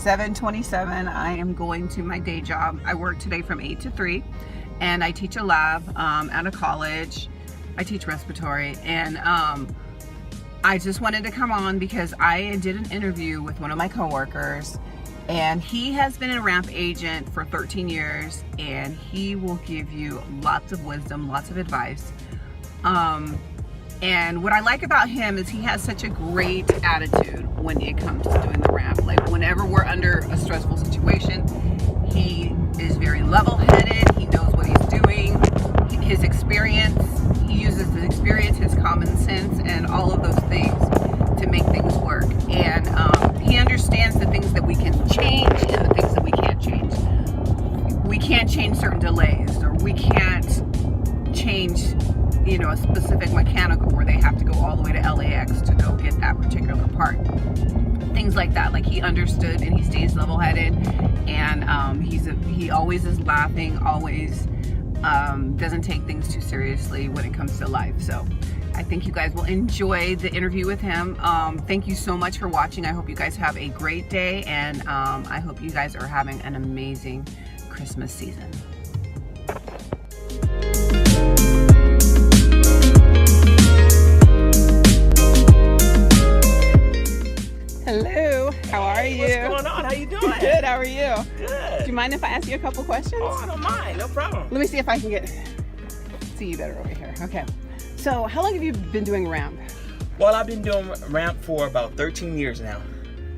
7:27. I am going to my day job. I work today from 8 to 3, and I teach a lab at a college. I teach respiratory, and I just wanted to come on because I did an interview with one of my coworkers, and he has been a ramp agent for 13 years, and he will give you lots of wisdom, lots of advice. And what I like about him is he has such a great attitude when it comes to doing the ramp. Like whenever we're under a stressful situation, he is very level-headed. He knows what he's doing. His experience, he uses his experience, his common sense, and all of those things to make things work. And he understands the things that we can change and the things that we can't change. We can't change certain delays, or we can't change, you know, a specific mechanical where they have to go all the way to LAX to go get that particular part. Things like that. Like he understood, and he stays level-headed, and he always is laughing, always doesn't take things too seriously when it comes to life. So I think you guys will enjoy the interview with him. Thank you so much for watching. I hope you guys have a great day, and I hope you guys are having an amazing Christmas season. Hello, how are you? What's going on? How you doing? Good, how are you? Good. Do you mind if I ask you a couple questions? Oh, I don't mind. No problem. Let me see if I can see you better over here. Okay. So, how long have you been doing ramp? Well, I've been doing ramp for about 13 years now.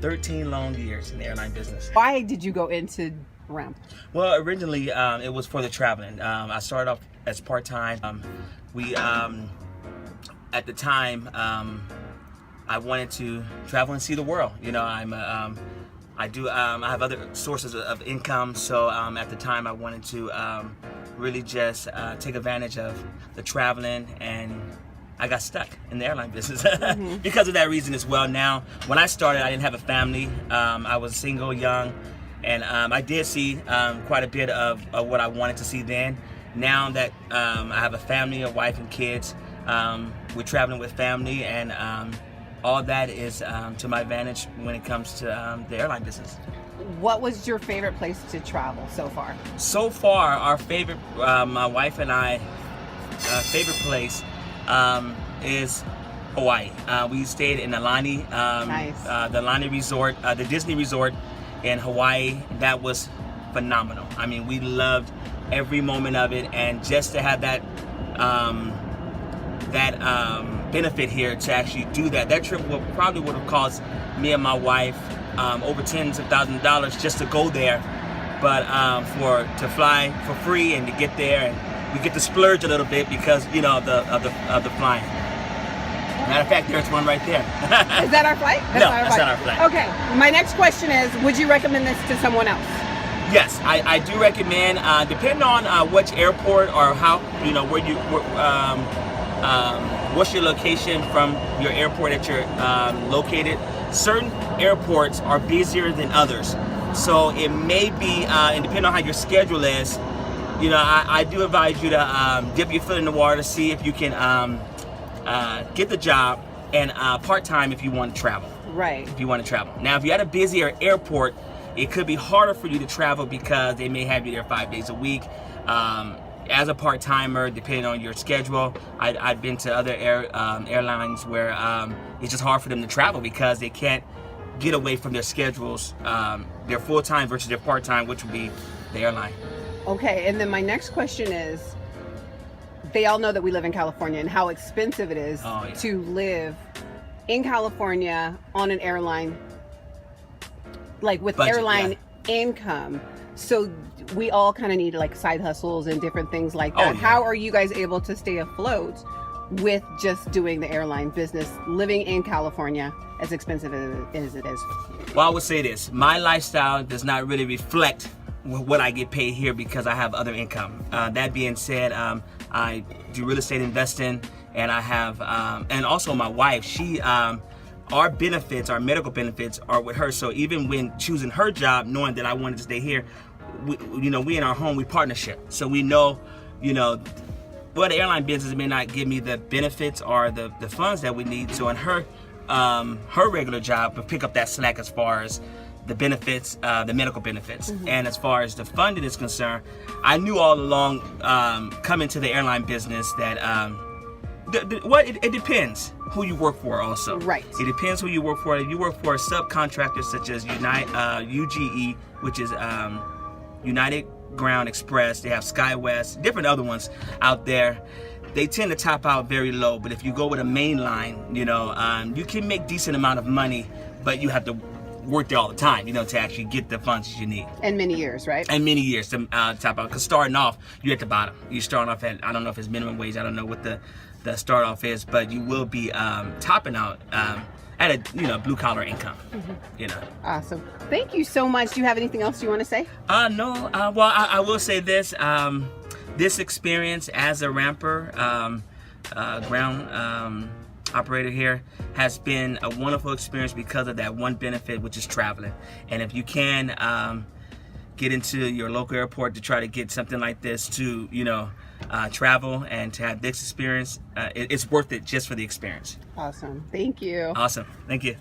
13 long years in the airline business. Why did you go into ramp? Well, originally it was for the traveling. I started off as part-time. At the time, I wanted to travel and see the world. You know, I have other sources of income, so at the time I wanted to really just take advantage of the traveling, and I got stuck in the airline business because of that reason as well. Now, when I started, I didn't have a family. I was single, young, and I did see quite a bit of what I wanted to see then. Now that I have a family, a wife and kids, we're traveling with family, and all that is to my advantage when it comes to the airline business. What was your favorite place to travel so far? So far, our favorite, my wife and I, favorite place is Hawaii. We stayed in Airline, Nice. the Airline Resort, the Disney Resort in Hawaii. That was phenomenal. I mean, we loved every moment of it, and just to have that benefit here to actually do that. That trip probably would have cost me and my wife over tens of thousands of dollars just to go there, but to fly for free and to get there, and we get to splurge a little bit because, you know, of the flying. Matter of fact, there's one right there. Is that our flight? That's not our flight. Okay, my next question is, would you recommend this to someone else? Yes, I do recommend, depending on which airport or how, you know, where you, what's your location from your airport that you're located. Certain airports are busier than others, so it may be, and depending on how your schedule is, you know, I do advise you to dip your foot in the water to see if you can get the job, and part-time if you want to travel. Right. If you want to travel. Now, if you're at a busier airport, it could be harder for you to travel because they may have you there 5 days a week. As a part-timer, depending on your schedule, I've been to other airlines where it's just hard for them to travel because they can't get away from their schedules, their full-time versus their part-time, which would be the airline. Okay, and then my next question is, they all know that we live in California and how expensive it is to live in California on an airline, like with budget, airline income. So we all kind of need like side hustles and different things like that. How are you guys able to stay afloat with just doing the airline business, living in California, as expensive as it is? Well, I would say this. My lifestyle does not really reflect what I get paid here because I have other income. That being said, I do real estate investing, and I have, and also my wife, she, our benefits, our medical benefits are with her. So even when choosing her job, knowing that I wanted to stay here, we in our home, we partnership. So we know, but the airline business may not give me the benefits or the funds that we need. So in her regular job, to pick up that slack as far as the benefits, the medical benefits. And as far as the funding is concerned, I knew all along coming to the airline business that it depends who you work for also. Right. It depends who you work for. If you work for subcontractors such as UGE, which is United Ground Express, they have SkyWest, different other ones out there. They tend to top out very low, but if you go with a mainline, you can make decent amount of money, but you have to work there all the time, to actually get the funds you need. And many years, right? And many years to top out. Because starting off, you're at the bottom. You're starting off at, I don't know if it's minimum wage, I don't know what the start off is, but you will be topping out at a blue collar income. Awesome. Thank you so much. Do you have anything else you want to say? No. Well, I will say this. This experience as a ramper, ground operator here, has been a wonderful experience because of that one benefit, which is traveling. And if you can get into your local airport to try to get something like this to, travel and to have this experience, it's worth it just for the experience. Awesome. Thank you. Awesome. Thank you.